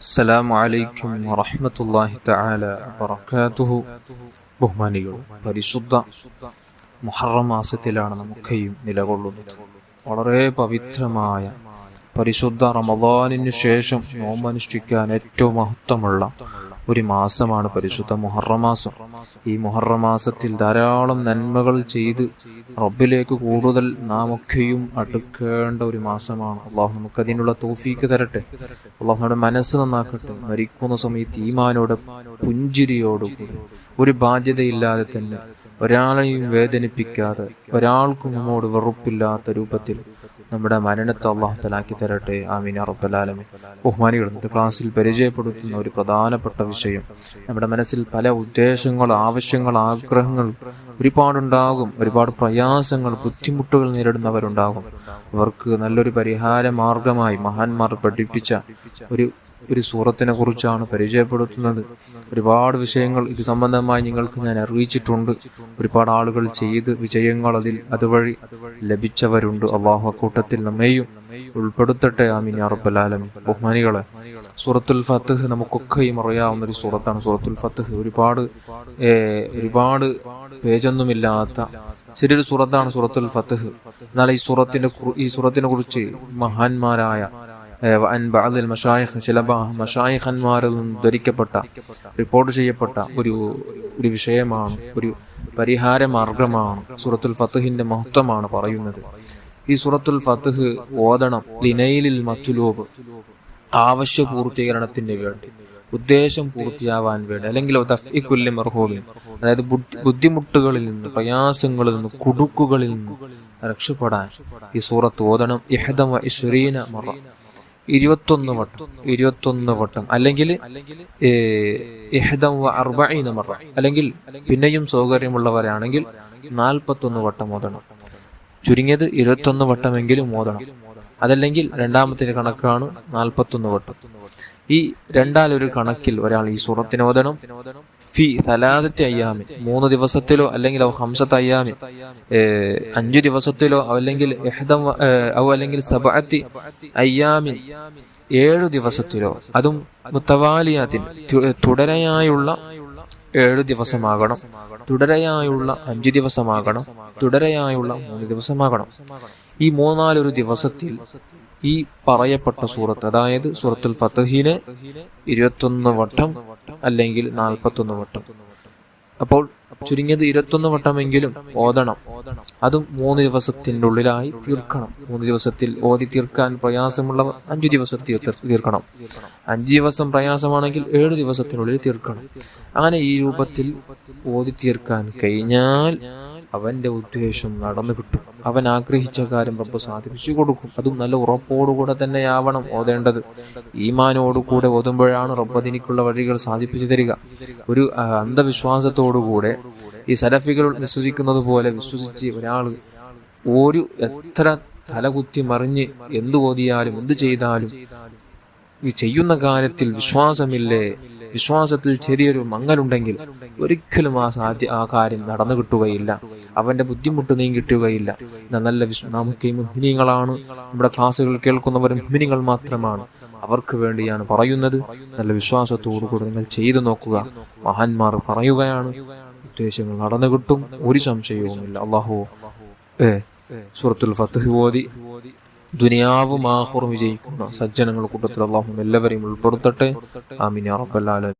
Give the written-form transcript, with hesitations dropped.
അസ്സലാമു അലൈക്കും വറഹ്മത്തുള്ളാഹി തആല വബറകാതുഹു. ബഹുമാനികൾ, പരിശുദ്ധ മുഹറം മാസത്തിലാണ് നമുക്കെയും നിലകൊള്ളുന്നത്. വളരെ പവിത്രമായ പരിശുദ്ധ റമദാനിനു ശേഷം നോമ്പനുഷ്ഠിക്കാൻ ഏറ്റവും മഹത്വമുള്ള ഒരു മാസമാണ് പരിശുദ്ധ മുഹറം മാസം. ഈ മുഹറം മാസത്തിൽ ധാരാളം നന്മകൾ ചെയ്ത് റബ്ബിലേക്ക് കൂടുതൽ നാമൊക്കെയും അടുക്കേണ്ട ഒരു മാസമാണ്. അള്ളാഹു നമുക്കതിനുള്ള തൗഫീക്ക് തരട്ടെ. അള്ളാഹു നമ്മുടെ മനസ്സ് നന്നാക്കട്ടെ. മരിക്കുന്ന സമയത്ത് ഈമാനോട് പുഞ്ചിരിയോടുകൂടി ഒരു ബാധ്യതയില്ലാതെ തന്നെ ഒരാളെയും വേദനിപ്പിക്കാതെ ഒരാൾക്കും നമ്മോട് വെറുപ്പില്ലാത്ത രൂപത്തിൽ നമ്മുടെ മരണത്തെ അള്ളാഹു തആല തരട്ടെ. ആമീൻ യാ റബ്ബൽ ആലമീൻ. ബഹുമാനികൾ, ഇന്നത്തെ ക്ലാസ്സിൽ പരിചയപ്പെടുത്തുന്ന ഒരു പ്രധാനപ്പെട്ട വിഷയം, നമ്മുടെ മനസ്സിൽ പല ഉദ്ദേശങ്ങൾ, ആവശ്യങ്ങൾ, ആഗ്രഹങ്ങൾ ഒരുപാടുണ്ടാകും. ഒരുപാട് പ്രയാസങ്ങൾ, ബുദ്ധിമുട്ടുകൾ നേരിടുന്നവരുണ്ടാകും. അവർക്ക് നല്ലൊരു പരിഹാര മാർഗമായി മഹാന്മാർ പഠിപ്പിച്ച ഒരു സൂറത്തിനെ കുറിച്ചാണ് പരിചയപ്പെടുത്തുന്നത്. ഒരുപാട് വിഷയങ്ങൾ ഇത് സംബന്ധമായി നിങ്ങൾക്ക് ഞാൻ അറിയിച്ചിട്ടുണ്ട്. ഒരുപാട് ആളുകൾ ചെയ്ത് വിജയങ്ങൾ അതുവഴി ലഭിച്ചവരുണ്ട്. അള്ളാഹു അക്കൂട്ടത്തിൽ നമ്മെയും ഉൾപ്പെടുത്തട്ടെ. ആമീൻ യാ റബ്ബൽ ആലമീൻ. ബഹുമാനികളെ, സൂറത്തുൽ ഫത്ഹ് നമുക്കൊക്കെയും അറിയാവുന്ന ഒരു സൂറത്താണ് സൂറത്തുൽ ഫത്ഹ്. ഒരുപാട് പേജൊന്നുമില്ലാത്ത ചെറിയൊരു സൂറത്താണ് സൂറത്തുൽ ഫത്ഹ്. എന്നാൽ ഈ സൂറത്തിനെ കുറിച്ച് മഹാന്മാരായ ചില മശായിഖന്മാരിൽ നിന്ന് ധരിക്കപ്പെട്ട, റിപ്പോർട്ട് ചെയ്യപ്പെട്ട ഒരു വിഷയമാണ്, ഒരു പരിഹാര മാർഗമാണ്. സൂറത്തുൽ ഫത്ഹിന്റെ മഹത്വമാണ് പറയുന്നത്. ഈ സൂറത്തുൽ ഫത്ഹ് ഓതണം ലിനൈലിൽ മത്ലൂബ്, ആവശ്യ പൂർത്തീകരണത്തിന് വേണ്ടി, ഉദ്ദേശം പൂർത്തിയാവാൻ വേണ്ടി, അല്ലെങ്കിൽ തഫ്ഈഖുൽ മർഹൂബിൻ, അതായത് ബുദ്ധിമുട്ടുകളിൽ നിന്ന്, പ്രയാസങ്ങളിൽ നിന്ന്, കുടുക്കുകളിൽ നിന്ന് രക്ഷപ്പെടാൻ ഈ സൂറത്ത് ഓതണം. 21 മറ, 21 വട്ടം, അല്ലെങ്കിൽ 41 മറ, അല്ലെങ്കിൽ പിന്നെയും സൗകര്യമുള്ളവരാണെങ്കിൽ 41 വട്ടം ഓതണം. ചുരുങ്ങിയത് 21 വട്ടമെങ്കിലും ഓതണം. അതല്ലെങ്കിൽ രണ്ടാമത്തെ കണക്കാണ് 41 വട്ടം. ഈ രണ്ടാലൊരു കണക്കിൽ ഒരാൾ ഈ സൂറത്തിനെ ഓതണം. ഫി സലാസത്തി അയ്യാമിൻ, 3 ദിവസത്തിലോ, അല്ലെങ്കിൽ 5 അയ്യാമിൻ, 5 ദിവസത്തിലോ, അല്ലെങ്കിൽ 7 അയ്യാമിൻ, 7 ദിവസത്തിലോ, അതും മുത്തവാലിയാത്തിൻ, തുടരെയായുള്ള 7 ദിവസമാകണം, തുടരെയായുള്ള 5 ദിവസമാകണം, തുടരെയായുള്ള 3 ദിവസമാകണം. ഈ 3-4 ദിവസത്തിൽ ഈ പറയപ്പെട്ട സൂറത്ത്, അതായത് സൂറത്തുൽ ഫത്ഹിനെ 21 വട്ടം അല്ലെങ്കിൽ 41 വട്ടം, അപ്പോൾ ചുരുങ്ങിയത് 21 വട്ടമെങ്കിലും ഓതണം. അതും 3 ദിവസത്തിൻ്റെ ഉള്ളിലായി തീർക്കണം. 3 ദിവസത്തിൽ ഓതി തീർക്കാൻ പ്രയാസമുള്ളവർ 5 ദിവസത്തിൽ തീർക്കണം. 5 ദിവസം പ്രയാസമാണെങ്കിൽ 7 ദിവസത്തിനുള്ളിൽ തീർക്കണം. അങ്ങനെ ഈ രൂപത്തിൽ ഓതി തീർക്കാൻ കഴിഞ്ഞാൽ അവന്റെ ഉദ്ദേശം നടന്നു കിട്ടും. അവൻ ആഗ്രഹിച്ച കാര്യം റബ്ബ് സാധിപ്പിച്ചു കൊടുക്കും. അതും നല്ല ഉറപ്പോടുകൂടെ തന്നെയാവണം ഓതേണ്ടത്. ഈമാനോടുകൂടെ ഓതുമ്പോഴാണ് റബ്ബ് അതിനുള്ള വഴികൾ സാധിപ്പിച്ചു തരിക. ഒരു അന്ധവിശ്വാസത്തോടുകൂടെ ഈ സലഫികൾ വിശ്വസിക്കുന്നത് പോലെ വിശ്വസിച്ച് ഒരാൾ എത്ര തലകുത്തി മറിഞ്ഞ് എന്ത് ഓതിയാലും എന്ത് ചെയ്താലും ഈ ചെയ്യുന്ന കാര്യത്തിൽ വിശ്വാസമില്ലേ, വിശ്വാസത്തിൽ ചെറിയൊരു മങ്ങലുണ്ടെങ്കിൽ ഒരിക്കലും ആ കാര്യം നടന്നു കിട്ടുകയില്ല. അവന്റെ ബുദ്ധിമുട്ട് നീങ്ങിട്ടുകയില്ല. നല്ല നമുക്ക് ഈ മുഅ്മിനീങ്ങളാണ്, നമ്മുടെ ക്ലാസ്സുകൾ കേൾക്കുന്നവരും മുഅ്മിനീങ്ങൾ മാത്രമാണ്. അവർക്ക് വേണ്ടിയാണ് പറയുന്നത്. നല്ല വിശ്വാസത്തോടുകൂടി നിങ്ങൾ ചെയ്തു നോക്കുക. മഹാന്മാർ പറയുകയാണ്, ഉദ്ദേശങ്ങൾ നടന്നു കിട്ടും, ഒരു സംശയവുമില്ല. അല്ലാഹു സൂറത്തുൽ ഫത്ഹ് ഓതി ദുനിയാവും ആഖിറവും വിജയിക്കുന്ന സജ്ജനങ്ങളുടെ കൂട്ടത്തിൽ അല്ലാഹു എല്ലാവരെയും ഉൾപ്പെടുത്തട്ടെ. ആമീൻ യാ റബ്ബൽ ആലമീൻ.